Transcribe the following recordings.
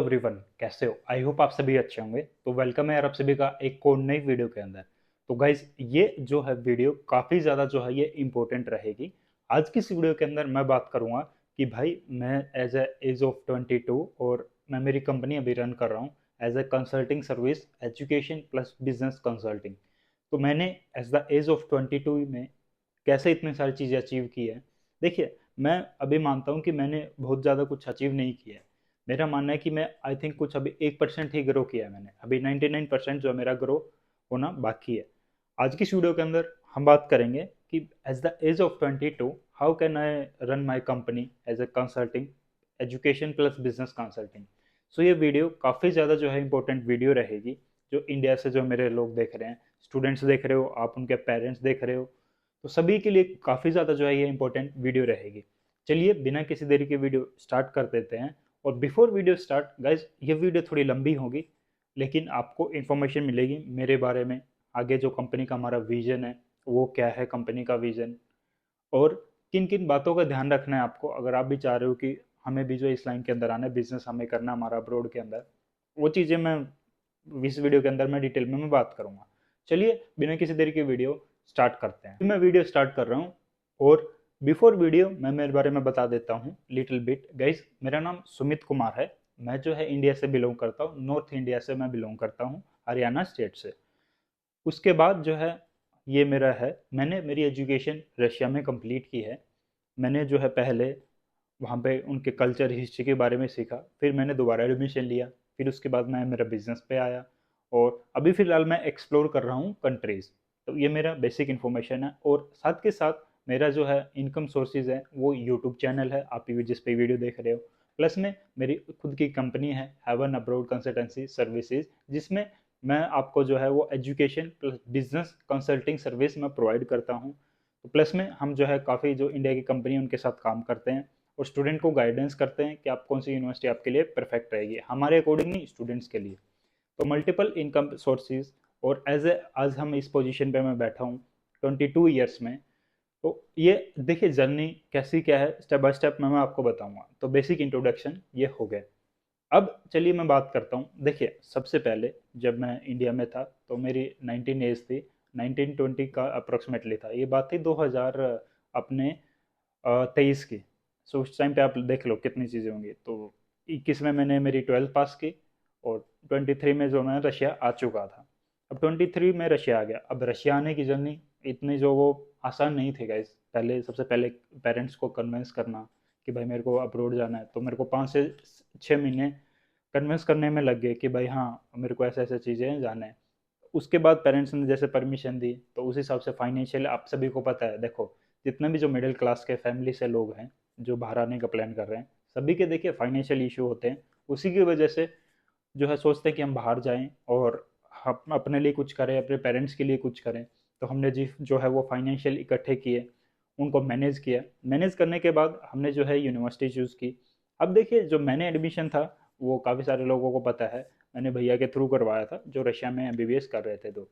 Everyone, कैसे हो? I hope आप सभी अच्छे होंगे। तो वेलकम है यार आप सभी का एक और नई वीडियो के अंदर। तो गाइज, ये जो है वीडियो काफ़ी ज़्यादा जो है ये इम्पोर्टेंट रहेगी। आज की इस वीडियो के अंदर मैं बात करूँगा कि भाई मैं एज ए एज ऑफ 22 और मैं मेरी कंपनी अभी रन कर रहा हूँ as a consulting service education plus business consulting. तो मैंने एज द एज ऑफ 22 में कैसे इतनी सारी चीज़ें अचीव की है। देखिए, मैं अभी मानता हूँ कि मैंने बहुत ज़्यादा कुछ अचीव नहीं किया है। मेरा मानना है कि मैं आई थिंक कुछ अभी 1% ही ग्रो किया है मैंने। अभी 99% जो मेरा ग्रो होना बाकी है। आज की इस वीडियो के अंदर हम बात करेंगे कि as the age of 22 how can I run my company as a consulting education plus business consulting. So ये वीडियो काफ़ी ज़्यादा जो है इंपॉर्टेंट वीडियो रहेगी। जो इंडिया से जो मेरे लोग देख रहे हैं, स्टूडेंट्स देख रहे हो, आप उनके पेरेंट्स देख रहे हो, तो सभी के लिए काफ़ी ज़्यादा जो है ये इंपॉर्टेंट वीडियो रहेगी। चलिए बिना किसी देरी के वीडियो स्टार्ट कर देते हैं। और बिफोर वीडियो स्टार्ट गाइज, ये वीडियो थोड़ी लंबी होगी, लेकिन आपको इन्फॉर्मेशन मिलेगी मेरे बारे में। आगे जो कंपनी का हमारा विजन है वो क्या है, कंपनी का विजन, और किन किन बातों का ध्यान रखना है आपको अगर आप भी चाह रहे हो कि हमें भी जो इस लाइन के अंदर आना है, बिजनेस हमें करना हमारा अब्रॉड के अंदर। वो चीज़ें मैं इस वीडियो के अंदर मैं डिटेल में मैं बात करूंगा। चलिए बिना किसी देरी के वीडियो स्टार्ट करते हैं। मैं वीडियो स्टार्ट कर रहा हूँ, और बिफोर वीडियो मैं मेरे बारे में बता देता हूँ लिटिल बिट। गाइस, मेरा नाम सुमित कुमार है। मैं जो है इंडिया से बिलोंग करता हूँ, नॉर्थ इंडिया से मैं बिलोंग करता हूँ, हरियाणा स्टेट से। उसके बाद जो है ये मेरा है, मैंने मेरी एजुकेशन रशिया में कंप्लीट की है। मैंने जो है पहले वहाँ पे उनके कल्चर हिस्ट्री के बारे में सीखा, फिर मैंने दोबारा एडमिशन लिया, फिर उसके बाद मैं मेरा बिजनेस पे आया, और अभी फ़िलहाल मैं एक्सप्लोर कर रहा हूँ कंट्रीज़। तो ये मेरा बेसिक इन्फॉर्मेशन है, और साथ के साथ मेरा जो है इनकम सोर्सेज है वो यूट्यूब चैनल है, आप भी जिस पे वीडियो देख रहे हो। प्लस में मेरी खुद की कंपनी है हेवन अब्रॉड कंसल्टेंसी सर्विसेज, जिसमें मैं आपको जो है वो education plus business consulting service मैं प्रोवाइड करता हूँ। तो प्लस में हम जो है काफ़ी जो इंडिया की कंपनी है उनके साथ काम करते हैं, और स्टूडेंट को गाइडेंस करते हैं कि आप कौन सी यूनिवर्सिटी आपके लिए परफेक्ट रहेगी, हमारे अकॉर्डिंग नहीं, स्टूडेंट्स के लिए। तो मल्टीपल इनकम सोर्सेज, और एज ए आज हम इस पोजीशन पे मैं बैठा हूँ 22 ईयर्स में। तो ये देखिए जर्नी कैसी क्या है, स्टेप बाय स्टेप मैं आपको बताऊंगा। तो बेसिक इंट्रोडक्शन ये हो गया। अब चलिए मैं बात करता हूँ। देखिए, सबसे पहले जब मैं इंडिया में था तो मेरी 19 एज थी, 1920 का अप्रोक्सीमेटली था। ये बात थी 2000 अपने 23 की। सो उस टाइम पे आप देख लो कितनी चीज़ें होंगी। तो 21 में मैंने मेरी 12th पास की, और 23 में जो मैं रशिया आ चुका था। अब 23 में रशिया आ गया। अब रशिया आने की जर्नी इतनी जो वो आसान नहीं थी गाइस। पहले सबसे पहले पेरेंट्स को कन्विंस करना कि भाई मेरे को अब्रॉड जाना है, तो मेरे को 5 से 6 महीने कन्विंस करने में लग गए कि भाई हाँ मेरे को ऐसे ऐसे चीज़ें जाना है। उसके बाद पेरेंट्स ने जैसे परमिशन दी, तो उस हिसाब से फाइनेंशियल आप सभी को पता है। देखो, जितने भी जो मिडिल क्लास के फैमिली से लोग हैं जो बाहर आने का प्लान कर रहे हैं, सभी के देखिए फाइनेंशियल इशू होते हैं। उसी की वजह से जो है सोचते हैं कि हम बाहर जाएं और हम अपने लिए कुछ करें, अपने पेरेंट्स के लिए कुछ करें। तो हमने जी जो है वो फाइनेंशियल इकट्ठे किए, उनको मैनेज किया। मैनेज करने के बाद हमने जो है यूनिवर्सिटी चूज़ की। अब देखिए, जो मैंने एडमिशन था वो काफ़ी सारे लोगों को पता है, मैंने भैया के थ्रू करवाया था जो रशिया में एमबीबीएस कर रहे थे। तो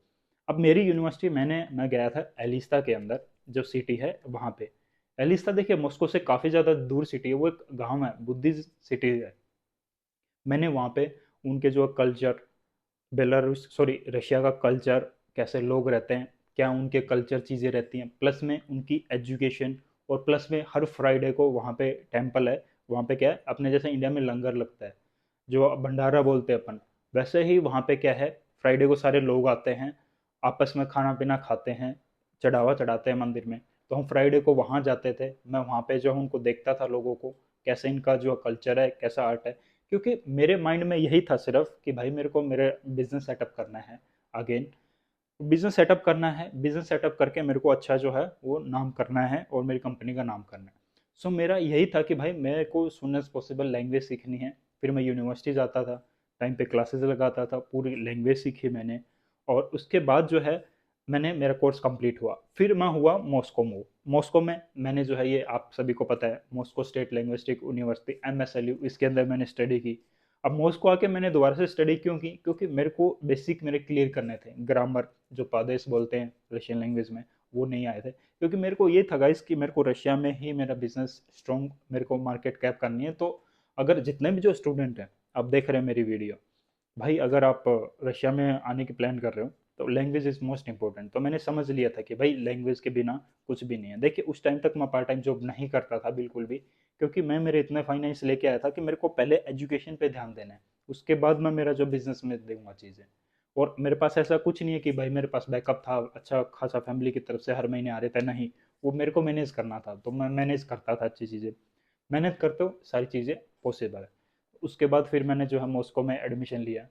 अब मेरी यूनिवर्सिटी मैं गया था एलिस्ता के अंदर, जो सिटी है वहाँ पे। एलिस्ता देखिए मॉस्को से काफ़ी ज़्यादा दूर सिटी है, वो एक गांव है, बुद्धिस्ट सिटी है। मैंने वहाँ पे उनके जो कल्चर, बेलारूस सॉरी रशिया का कल्चर, कैसे लोग रहते हैं, क्या उनके कल्चर चीज़ें रहती हैं, प्लस में उनकी एजुकेशन, और प्लस में हर फ्राइडे को वहाँ पे टेम्पल है। वहाँ पे क्या है, अपने जैसे इंडिया में लंगर लगता है, जो भंडारा बोलते हैं अपन, वैसे ही वहाँ पे क्या है, फ्राइडे को सारे लोग आते हैं, आपस में खाना पीना खाते हैं, चढ़ावा चढ़ाते हैं मंदिर में। तो हम फ्राइडे को वहाँ जाते थे, मैं वहाँ पे जो उनको देखता था लोगों को, कैसे इनका जो कल्चर है, कैसा आर्ट है। क्योंकि मेरे माइंड में यही था सिर्फ कि भाई मेरे को मेरे बिजनेस सेटअप करना है। अगेन बिजनेस सेटअप करना है, बिजनेस सेटअप करके मेरे को अच्छा जो है वो नाम करना है, और मेरी कंपनी का नाम करना है। सो मेरा यही था कि भाई मेरे को सुन एज पॉसिबल लैंग्वेज सीखनी है। फिर मैं यूनिवर्सिटी जाता था, टाइम पे क्लासेस लगाता था, पूरी लैंग्वेज सीखी मैंने। और उसके बाद जो है मैंने मेरा कोर्स कंप्लीट हुआ, फिर मैं हुआ मॉस्को मूव। मॉस्को में मैंने जो है, ये आप सभी को पता है, Moscow state linguistic university MSLU, इसके अंदर मैंने स्टडी की। अब मॉस्को आके मैंने दोबारा से स्टडी क्यों की, क्योंकि मेरे को बेसिक मेरे क्लियर करने थे। ग्रामर जो पादेश बोलते हैं रशियन लैंग्वेज में, वो नहीं आए थे। क्योंकि मेरे को ये था गाइस कि मेरे को रशिया में ही मेरा बिजनेस स्ट्रॉन्ग, मेरे को मार्केट कैप करनी है। तो अगर जितने भी जो स्टूडेंट हैं आप देख रहे हैं मेरी वीडियो, भाई अगर आप रशिया में आने की प्लान कर रहे हो तो लैंग्वेज इज़ मोस्ट इंपॉर्टेंट। तो मैंने समझ लिया था कि भाई लैंग्वेज के बिना कुछ भी नहीं है। देखिए उस टाइम तक मैं पार्ट टाइम जॉब नहीं करता था बिल्कुल भी, क्योंकि मैं मेरे इतने फाइनेंस लेके आया था कि मेरे को पहले एजुकेशन पे ध्यान देना है, उसके बाद मैं मेरा जो बिजनेस में दूंगा चीज़ें। और मेरे पास ऐसा कुछ नहीं है कि भाई मेरे पास बैकअप था अच्छा खासा फैमिली की तरफ से हर महीने आ रहे थे, नहीं। वो मेरे को मैनेज करना था तो मैं मैनेज करता था अच्छी चीज़ें, मेहनत करते हो सारी चीज़ें पॉसिबल है। उसके बाद फिर मैंने जो है मॉस्को में एडमिशन लिया।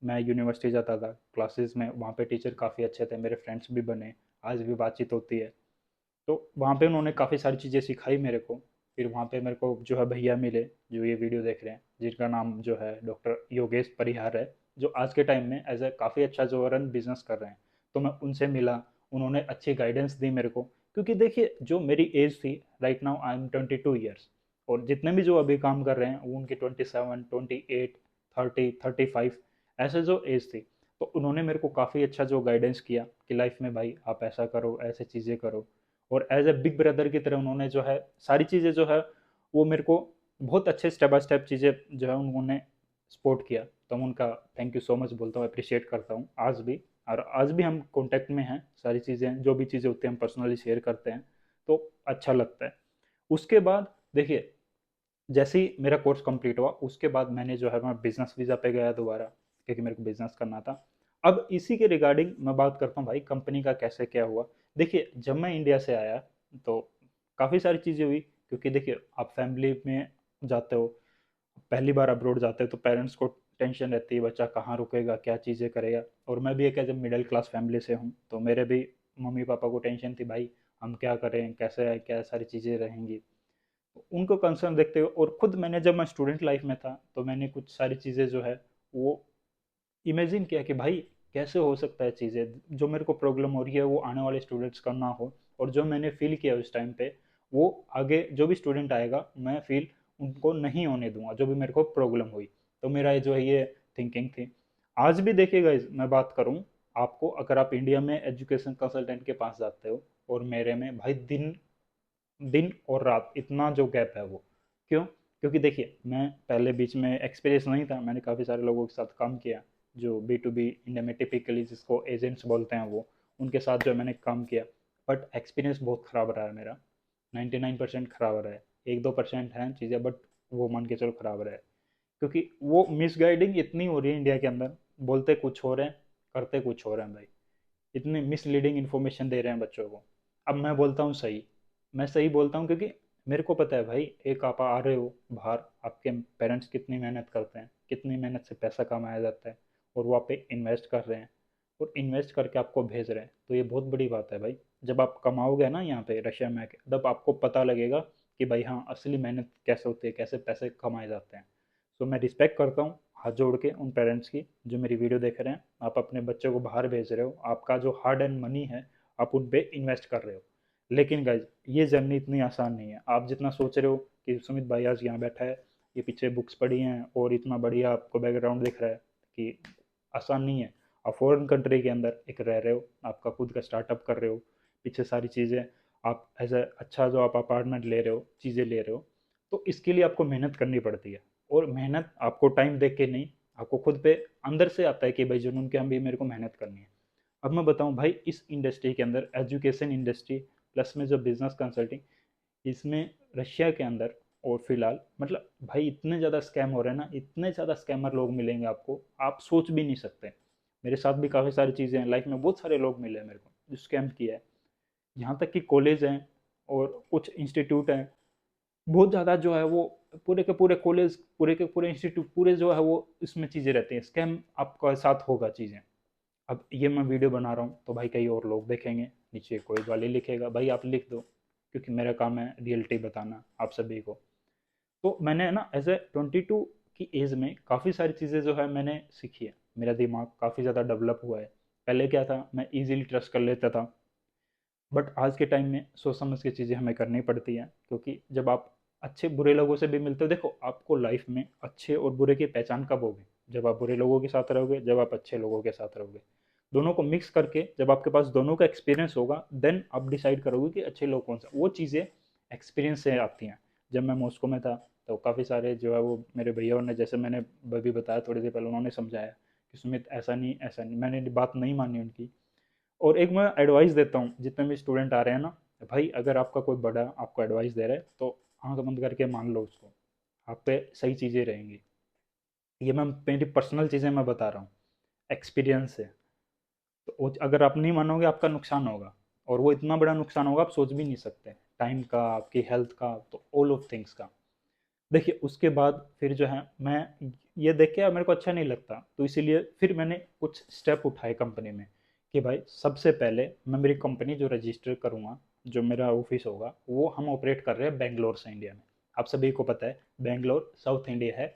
मैं यूनिवर्सिटी जाता था क्लासेस में, वहाँ पे टीचर काफ़ी अच्छे थे, मेरे फ्रेंड्स भी बने, आज भी बातचीत होती है। तो वहाँ पे उन्होंने काफ़ी सारी चीज़ें सिखाई मेरे को। फिर वहाँ पे मेरे को जो है भैया मिले जो ये वीडियो देख रहे हैं, जिनका नाम जो है डॉक्टर योगेश परिहार है, जो आज के टाइम में एज ए काफ़ी अच्छा जो रन बिजनेस कर रहे हैं। तो मैं उनसे मिला, उन्होंने अच्छी गाइडेंस दी मेरे को, क्योंकि देखिए जो मेरी एज थी, right now I am 22 years, और जितने भी जो अभी काम कर रहे हैं वो उनकी 27, 28, 30, 35 ऐसे जो एज थी। तो उन्होंने मेरे को काफ़ी अच्छा जो गाइडेंस किया कि लाइफ में भाई आप ऐसा करो, ऐसे चीज़ें करो। और एज ए बिग ब्रदर की तरह उन्होंने जो है सारी चीज़ें जो है वो मेरे को बहुत अच्छे स्टेप बाय स्टेप चीज़ें जो है उन्होंने सपोर्ट किया। तो मैं उनका थैंक यू सो मच बोलता हूँ, अप्रिशिएट करता हूँ आज भी। और आज भी हम कांटेक्ट में हैं, सारी चीज़ें जो भी चीज़ें होती हैं हम पर्सनली शेयर करते हैं, तो अच्छा लगता है। उसके बाद देखिए जैसे ही मेरा कोर्स कंप्लीट हुआ उसके बाद मैंने जो है मैं बिजनेस वीज़ा पे गया दोबारा, क्योंकि मेरे को बिजनेस करना था। अब इसी के रिगार्डिंग मैं बात करता हूँ भाई कंपनी का कैसे क्या हुआ। देखिए जब मैं इंडिया से आया तो काफ़ी सारी चीज़ें हुई, क्योंकि देखिए आप फैमिली में जाते हो, पहली बार अब्रॉड जाते हो तो पेरेंट्स को टेंशन रहती है बच्चा कहाँ रुकेगा क्या चीज़ें करेगा। और मैं भी एक एज मिडिल क्लास फैमिली से हूँ, तो मेरे भी मम्मी पापा को टेंशन थी भाई हम क्या करें कैसे है क्या सारी चीज़ें रहेंगी। उनको कंसर्न देखते हुए और खुद मैंने जब मैं स्टूडेंट लाइफ में था तो मैंने कुछ सारी चीज़ें जो है वो इमेजिन किया कि भाई कैसे हो सकता है चीज़ें जो मेरे को प्रॉब्लम हो रही है वो आने वाले स्टूडेंट्स का ना हो। और जो मैंने फील किया उस टाइम पे वो आगे जो भी स्टूडेंट आएगा मैं फील उनको नहीं होने दूंगा जो भी मेरे को प्रॉब्लम हुई। तो मेरा ये जो है ये थिंकिंग थी। आज भी देखिएगा मैं बात करूँ आपको, अगर आप इंडिया में एजुकेशन कंसल्टेंट के पास जाते हो और मेरे में भाई दिन दिन और रात इतना जो गैप है वो क्यों? क्योंकि देखिए मैं पहले बीच में एक्सपीरियंस नहीं था, मैंने काफ़ी सारे लोगों के साथ काम किया जो बी टू बी इंडिया में टिपिकली जिसको एजेंट्स बोलते हैं वो, उनके साथ जो मैंने काम किया। बट एक्सपीरियंस बहुत ख़राब रहा है मेरा, 99% ख़राब रहा है। 1-2% हैं चीज़ें बट वो मान के चलो ख़राब रहा है, क्योंकि वो मिसगाइडिंग इतनी हो रही है इंडिया के अंदर, बोलते कुछ हो रहे हैं करते कुछ हो रहे हैं भाई। इतनी मिसलीडिंग इन्फॉर्मेशन दे रहे हैं बच्चों को। अब मैं बोलता हूँ सही, मैं सही बोलता हूँ क्योंकि मेरे को पता है भाई एक आप आ रहे हो बाहर, आपके पेरेंट्स कितनी मेहनत करते हैं, कितनी मेहनत से पैसा कमाया जाता है, और वो आप पे इन्वेस्ट कर रहे हैं और इन्वेस्ट करके आपको भेज रहे हैं, तो ये बहुत बड़ी बात है भाई। जब आप कमाओगे ना यहाँ पे रशिया में आके तब आपको पता लगेगा कि भाई हाँ असली मेहनत कैसे होती है, कैसे पैसे कमाए जाते हैं। सो मैं रिस्पेक्ट करता हूँ हाथ जोड़ के उन पेरेंट्स की जो मेरी वीडियो देख रहे हैं। आप अपने बच्चों को बाहर भेज रहे हो, आपका जो हार्ड एंड मनी है आप उन पे इन्वेस्ट कर रहे हो। लेकिन गाइज ये जर्नी इतनी आसान नहीं है आप जितना सोच रहे हो कि सुमित भाई आज यहाँ बैठा है, ये पीछे बुक्स पढ़ी हैं और इतना बढ़िया आपको बैकग्राउंड दिख रहा है, कि आसान नहीं है। आप फॉरेन कंट्री के अंदर एक रह रहे हो, आपका खुद का स्टार्टअप कर रहे हो, पीछे सारी चीज़ें आप एज अच्छा जो आप अपार्टमेंट ले रहे हो चीज़ें ले रहे हो, तो इसके लिए आपको मेहनत करनी पड़ती है। और मेहनत आपको टाइम देख के नहीं, आपको खुद पे अंदर से आता है कि भाई जुनून के हम भी मेरे को मेहनत करनी है। अब मैं बताऊं भाई इस इंडस्ट्री के अंदर एजुकेशन इंडस्ट्री प्लस में जो बिजनेस कंसल्टिंग, इसमें रशिया के अंदर और फिलहाल मतलब भाई इतने ज़्यादा स्कैम हो रहे हैं ना, इतने ज़्यादा स्कैमर लोग मिलेंगे आपको आप सोच भी नहीं सकते। मेरे साथ भी काफ़ी सारी चीज़ें हैं लाइफ में, बहुत सारे लोग मिले हैं मेरे को जो स्कैम किया है। यहाँ तक कि कॉलेज हैं और कुछ इंस्टीट्यूट हैं, बहुत ज़्यादा जो है वो पूरे के पूरे कॉलेज पूरे के पूरे इंस्टीट्यूट पूरे जो है वो इसमें चीज़ें रहती हैं, स्कैम आपका साथ होगा चीज़ें। अब ये मैं वीडियो बना रहा हूँ तो भाई कई और लोग देखेंगे, नीचे कोई गाली लिखेगा भाई आप लिख दो, क्योंकि मेरा काम है रियलिटी बताना आप सभी को। तो मैंने ना एज ए 22 की एज में काफ़ी सारी चीज़ें जो है मैंने सीखी है, मेरा दिमाग काफ़ी ज़्यादा डेवलप हुआ है। पहले क्या था मैं इजीली ट्रस्ट कर लेता था, बट आज के टाइम में सोच समझ के चीज़ें हमें करनी पड़ती हैं, क्योंकि जब आप अच्छे बुरे लोगों से भी मिलते हो, देखो आपको लाइफ में अच्छे और बुरे की पहचान कब होगी, जब आप बुरे लोगों के साथ रहोगे, जब आप अच्छे लोगों के साथ रहोगे। दोनों को मिक्स करके जब आपके पास दोनों का एक्सपीरियंस होगा देन आप डिसाइड करोगे कि अच्छे लोग कौन सा। वो चीज़ें एक्सपीरियंस से आती हैं। जब मैं मॉस्को में था तो काफ़ी सारे जो है वो मेरे भैया ने, जैसे मैंने अभी बताया थोड़ी देर पहले, उन्होंने समझाया कि सुमित ऐसा नहीं ऐसा नहीं, मैंने बात नहीं मानी उनकी। और एक मैं एडवाइस देता हूँ जितने भी स्टूडेंट आ रहे हैं ना, भाई अगर आपका कोई बड़ा आपको एडवाइस दे रहा है तो आंख बंद करके मान लो उसको, आप पे सही चीज़ें रहेंगी। ये मैं मेरी पर्सनल चीज़ें मैं बता रहा हूँ, एक्सपीरियंस है। तो अगर आप नहीं मानोगे आपका नुकसान होगा, और वो इतना बड़ा नुकसान होगा आप सोच भी नहीं सकते, टाइम का, आपकी हेल्थ का, तो ऑल ऑफ थिंग्स का। देखिए उसके बाद फिर जो है मैं ये देख के मेरे को अच्छा नहीं लगता, तो इसीलिए फिर मैंने कुछ स्टेप उठाए कंपनी में कि भाई सबसे पहले मैं मेरी कंपनी जो रजिस्टर करूँगा, जो मेरा ऑफिस होगा, वो हम ऑपरेट कर रहे हैं बेंगलोर से, इंडिया में। आप सभी को पता है बेंगलोर साउथ इंडिया है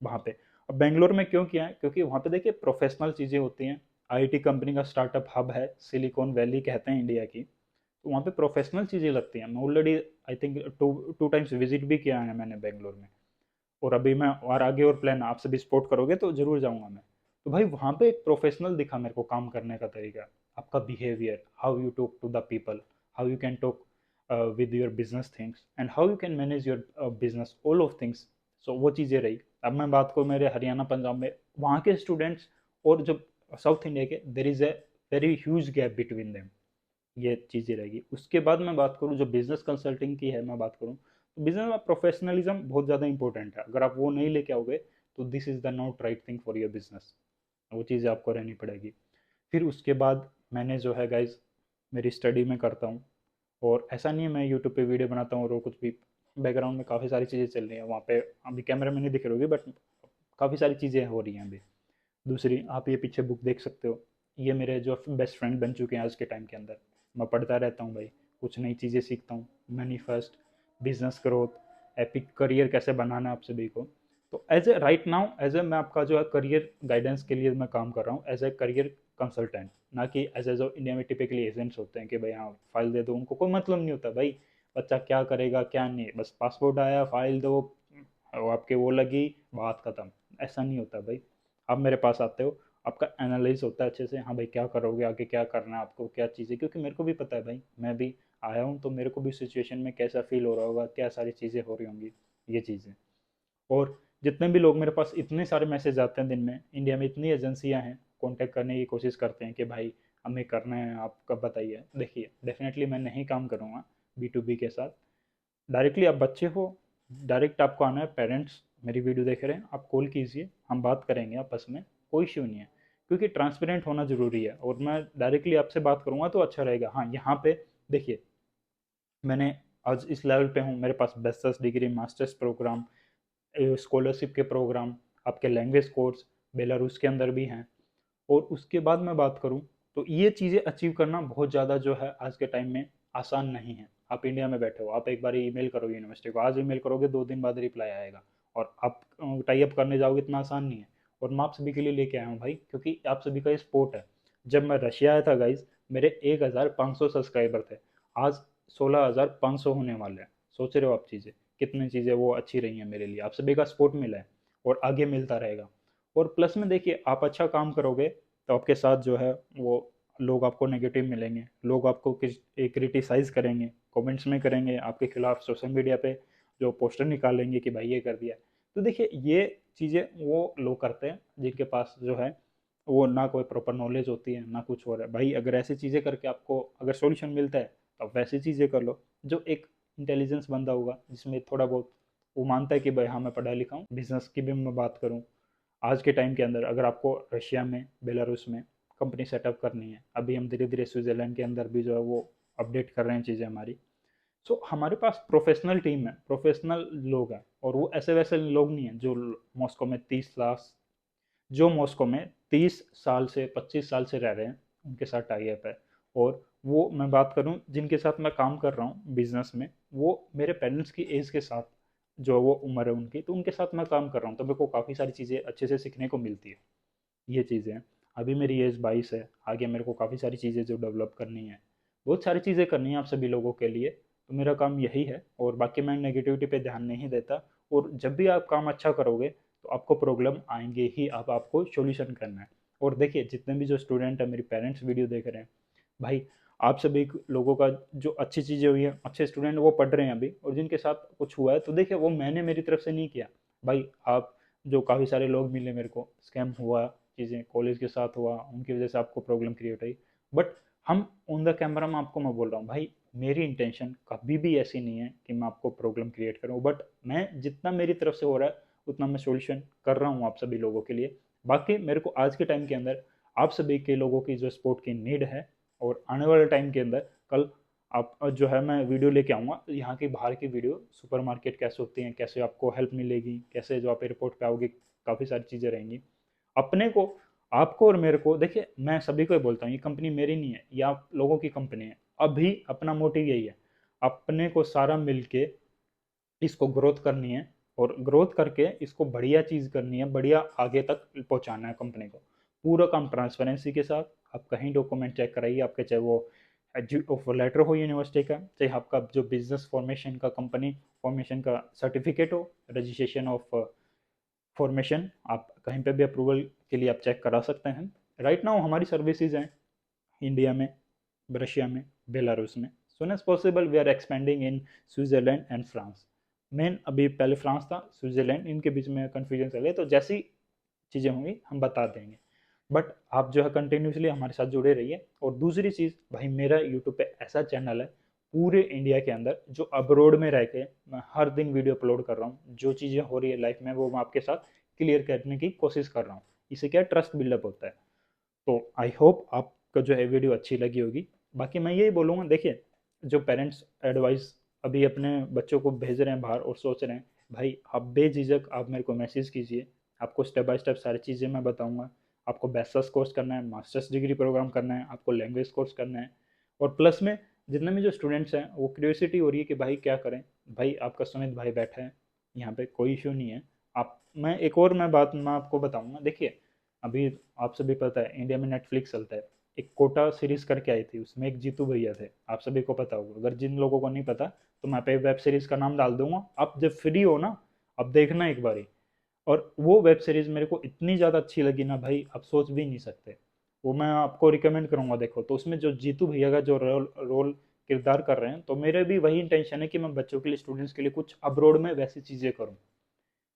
वहाँ पे। अब बेंगलोर में क्यों किया है, क्योंकि वहाँ पे देखिए प्रोफेशनल चीज़ें होती हैं, आईटी कंपनी का स्टार्टअप हब है, सिलिकॉन वैली कहते हैं इंडिया की। तो वहाँ पे प्रोफेशनल चीज़ें लगती हैं। मैं already I think two two times visit भी किया है मैंने बेंगलोर में, और अभी मैं और आगे और प्लान, आप सभी सपोर्ट करोगे तो जरूर जाऊंगा मैं। तो भाई वहाँ पे एक प्रोफेशनल दिखा मेरे को काम करने का तरीका, आपका behaviour, how you talk to the people, how you can talk with your business things, and how you can manage your business, all of things. So वो चीज़ें रही। अब मैं बात करूँ मेरे हरियाणा पंजाब में वहाँ के स्टूडेंट्स और जो साउथ इंडिया के, there is a very huge gap between them. ये चीज़ें रहेगी। उसके बाद मैं बात करूँ जो बिजनेस कंसल्टिंग की है, मैं बात करूँ तो बिजनेस में प्रोफेशनलिज्म बहुत ज़्यादा इंपॉर्टेंट है। अगर आप वो नहीं लेके आओगे तो this is the not right thing for your business. वो चीज़ें आपको रहनी पड़ेगी। फिर उसके बाद मैंने जो है गाइज, मेरी स्टडी में करता हूँ, और ऐसा नहीं है मैं यूट्यूब पे वीडियो बनाता हूँ और कुछ भी, बैकग्राउंड में काफ़ी सारी चीज़ें चल रही हैं वहाँ पे, अभी कैमरा में नहीं दिख रही होगी बट काफ़ी सारी चीज़ें हो रही हैं अभी। दूसरी, आप ये पीछे बुक देख सकते हो, ये मेरे जो बेस्ट फ्रेंड बन चुके हैं आज के टाइम के अंदर। मैं पढ़ता रहता हूँ भाई, कुछ नई चीज़ें सीखता हूँ। Money first, business growth, epic career कैसे बनाना है आप सभी को। तो as a right now, as a मैं आपका जो है करियर गाइडेंस के लिए मैं काम कर रहा हूँ एज ए करियर कंसल्टेंट, ना कि एज ए जो इंडिया में टिपिकली एजेंट्स होते हैं कि भाई हाँ फाइल दे दो, उनको कोई मतलब नहीं होता भाई बच्चा क्या करेगा क्या नहीं, बस पासपोर्ट आया फाइल दो, वो आपके वो लगी, बात खत्म। ऐसा नहीं होता भाई। आप मेरे पास आते हो, आपका एनालाइज होता है अच्छे से, हाँ भाई क्या करोगे आगे, क्या करना है आपको, क्या चीज़ें, क्योंकि मेरे को भी पता है भाई, मैं भी आया हूँ तो मेरे को भी सिचुएशन में कैसा फील हो रहा होगा, क्या सारी चीज़ें हो रही होंगी, ये चीज़ें। और जितने भी लोग मेरे पास, इतने सारे मैसेज आते हैं दिन में, इंडिया में इतनी एजेंसियां हैं, कांटेक्ट करने की कोशिश करते हैं कि भाई हमें करना है, आप कब बताइए। देखिए डेफिनेटली मैं नहीं काम करूँगा B2B के साथ। डायरेक्टली आप बच्चे हो, डायरेक्ट आपको आना है, पेरेंट्स मेरी वीडियो देख रहे हैं, आप कॉल कीजिए, हम बात करेंगे आपस में, कोई इश्यू नहीं है। क्योंकि ट्रांसपेरेंट होना ज़रूरी है, और मैं डायरेक्टली आपसे बात करूँगा तो अच्छा रहेगा। हाँ यहाँ पे देखिए, मैंने आज इस लेवल पे हूँ, मेरे पास bachelors degree, masters programme, scholarship के प्रोग्राम, आपके लैंग्वेज कोर्स बेलारूस के अंदर भी हैं। और उसके बाद मैं बात करूं तो ये चीज़ें अचीव करना बहुत ज़्यादा जो है आज के टाइम में आसान नहीं है। आप इंडिया में बैठे हो, आप एक बार ईमेल करोगे यूनिवर्सिटी को, आज ईमेल करोगे 2 दिन बाद रिप्लाई आएगा, और आप टाई अप करने जाओगे, इतना आसान नहीं है। और मैं आप सभी के लिए लेके आया हूँ भाई, क्योंकि आप सभी का ये सपोर्ट है। जब मैं रशिया आया था गाइज, मेरे 1500 सब्सक्राइबर थे, आज 16,500 होने वाले हैं। सोच रहे हो आप चीज़ें, कितनी चीज़ें वो अच्छी रही हैं मेरे लिए, आप सभी का सपोर्ट मिला है और आगे मिलता रहेगा। और प्लस में देखिए, आप अच्छा काम करोगे तो आपके साथ जो है वो लोग आपको नेगेटिव मिलेंगे, लोग आपको क्रिटिसाइज करेंगे, कमेंट्स में करेंगे आपके खिलाफ, सोशल मीडिया पे जो पोस्टर निकालेंगे कि भाई ये कर दिया। तो देखिए ये चीज़ें वो लोग करते हैं जिनके पास जो है वो ना कोई प्रॉपर नॉलेज होती है ना कुछ हो रहा है। भाई अगर ऐसी चीज़ें करके आपको अगर सॉल्यूशन मिलता है तो आप वैसी चीज़ें कर लो। जो एक इंटेलिजेंस बंदा होगा जिसमें थोड़ा बहुत वो मानता है कि भाई हाँ मैं पढ़ा लिखा हूँ, बिजनेस की भी मैं बात करूँ, आज के टाइम के अंदर अगर आपको रशिया में, बेलारूस में कंपनी सेटअप करनी है, अभी हम धीरे धीरे स्विट्जरलैंड के अंदर भी जो है वो अपडेट कर रहे हैं चीज़ें हमारी। सो हमारे पास प्रोफेशनल टीम है, प्रोफेशनल लोग हैं, और वो ऐसे वैसे लोग नहीं हैं जो मॉस्को में 30 लाख, जो मॉस्को में 30 साल से 25 साल से रह रहे हैं, उनके साथ टाई अप है। और वो मैं बात करूं जिनके साथ मैं काम कर रहा हूँ बिजनेस में, वो मेरे पेरेंट्स की एज के साथ जो वो उम्र है उनकी, तो उनके साथ मैं काम कर रहा हूँ, तो मेरे को काफ़ी सारी चीज़ें अच्छे से सीखने को मिलती है। ये चीज़ें हैं। अभी मेरी एज 22 है, आगे मेरे को काफ़ी सारी चीज़ें जो डेवलप करनी है, बहुत सारी चीज़ें करनी है आप सभी लोगों के लिए। तो मेरा काम यही है, और बाकी मैं नेगेटिविटी पे ध्यान नहीं देता। और जब भी आप काम अच्छा करोगे तो आपको प्रॉब्लम आएंगे ही, अब आपको सॉल्यूशन करना है। और देखिए जितने भी जो स्टूडेंट है, मेरी पेरेंट्स वीडियो देख रहे हैं भाई, आप सभी लोगों का जो अच्छी चीज़ें हुई हैं, अच्छे स्टूडेंट वो पढ़ रहे हैं अभी, और जिनके साथ कुछ हुआ है तो देखिए वो मैंने मेरी तरफ से नहीं किया भाई। आप जो काफ़ी सारे लोग मिले मेरे को, स्कैम हुआ, चीज़ें कॉलेज के साथ हुआ, उनकी वजह से आपको प्रॉब्लम क्रिएट हुई, बट हम ऑन द कैमरा में आपको मैं बोल रहा हूँ भाई, मेरी इंटेंशन कभी भी ऐसी नहीं है कि मैं आपको प्रॉब्लम क्रिएट करूँ, बट मैं जितना मेरी तरफ से हो रहा है उतना मैं सॉल्यूशन कर रहा हूँ आप सभी लोगों के लिए। बाकी मेरे को आज के टाइम के अंदर आप सभी के लोगों की जो सपोर्ट की नीड है, और आने वाले टाइम के अंदर कल आप जो है मैं वीडियो लेके आऊँगा यहाँ की बाहर की वीडियो, सुपरमार्केट कैसे होती हैं, कैसे आपको हेल्प मिलेगी, कैसे जो आप एयरपोर्ट पे आओगे, काफ़ी सारी चीज़ें रहेंगी अपने को, आपको और मेरे को। देखिए मैं सभी को ही बोलता हूँ ये कंपनी मेरी नहीं है, ये आप लोगों की कंपनी है। अभी अपना मोटिव यही है, अपने को सारा मिलके इसको ग्रोथ करनी है, और ग्रोथ करके इसको बढ़िया चीज़ करनी है, बढ़िया आगे तक पहुंचाना है कंपनी को। पूरा काम ट्रांसपेरेंसी के साथ, आप कहीं डॉक्यूमेंट चेक कराइए आपके, चाहे वो ऑफर लेटर हो यूनिवर्सिटी का, चाहे आपका जो बिजनेस फॉर्मेशन का, कंपनी फॉर्मेशन का सर्टिफिकेट हो, रजिस्ट्रेशन ऑफ फॉर्मेशन, आप कहीं पे भी अप्रूवल के लिए आप चेक करा सकते हैं। राइट नाउ हमारी सर्विसेज हैं इंडिया में, रशिया में, बेलारूस में। Soon as possible we are expanding in Switzerland and France. मेन अभी पहले फ्रांस था, स्विट्जरलैंड, इनके बीच में कन्फ्यूजन चल रही है, तो जैसी चीज़ें होंगी हम बता देंगे। बट आप जो है कंटिन्यूसली हमारे साथ जुड़े रहिए। और दूसरी चीज़ भाई, मेरा यूट्यूब पे ऐसा चैनल है पूरे इंडिया के अंदर, जो अब्रोड में रह के मैं हर दिन वीडियो अपलोड कर रहा हूँ, जो चीज़ें हो रही है लाइफ में वो मैं आपके साथ क्लियर करने की कोशिश कर रहा हूँ। इससे क्या ट्रस्ट बिल्डअप होता है। तो आई होप आपको जो है वीडियो अच्छी लगी होगी। बाकी मैं यही बोलूँगा, देखिए जो पेरेंट्स एडवाइस अभी अपने बच्चों को भेज रहे हैं बाहर और सोच रहे हैं, भाई आप बेझिझक आप मेरे को मैसेज कीजिए, आपको स्टेप बाय स्टेप सारी चीज़ें मैं बताऊंगा। आपको बैचलर्स कोर्स करना है, मास्टर्स डिग्री प्रोग्राम करना है, आपको लैंग्वेज कोर्स करना है, और प्लस में जितने भी जो स्टूडेंट्स हैं वो क्यूरियोसिटी हो रही है कि भाई क्या करें, भाई आपका सुमित भाई बैठा है यहाँ पे, कोई इशू नहीं है। आप मैं एक और मैं बात मैं आपको बताऊंगा, देखिए अभी आप सभी पता है इंडिया में नेटफ्लिक्स चलता है, एक कोटा सीरीज करके आई थी, उसमें एक जीतू भैया थे, आप सभी को पता होगा। अगर जिन लोगों को नहीं पता तो मैं पे वेब सीरीज का नाम डाल दूंगा, आप जब फ्री हो ना अब देखना एक बारी। और वो वेब सीरीज मेरे को इतनी ज़्यादा अच्छी लगी ना भाई, आप सोच भी नहीं सकते। वो मैं आपको रिकमेंड करूंगा, देखो। तो उसमें जो जीतू भैया का जो रोल रोल किरदार कर रहे हैं, तो मेरे भी वही इंटेंशन है कि मैं बच्चों के लिए, स्टूडेंट्स के लिए कुछ अब्रोड में वैसी चीज़ें करूँ।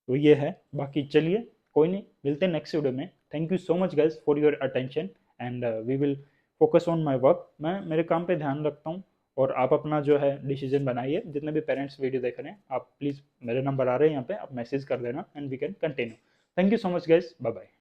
तो ये है। बाकी चलिए कोई नहीं, मिलते हैं नेक्स्ट वीडियो में। Thank you so much guys for your attention, and we will focus on my work. मैं मेरे काम पे ध्यान रखता हूँ, और आप अपना जो है डिसीजन बनाइए। जितने भी पेरेंट्स वीडियो देख रहे हैं, आप प्लीज़, मेरे नंबर आ रहे हैं यहाँ पे, आप मैसेज कर देना and we can continue. Thank you so much guys, bye bye.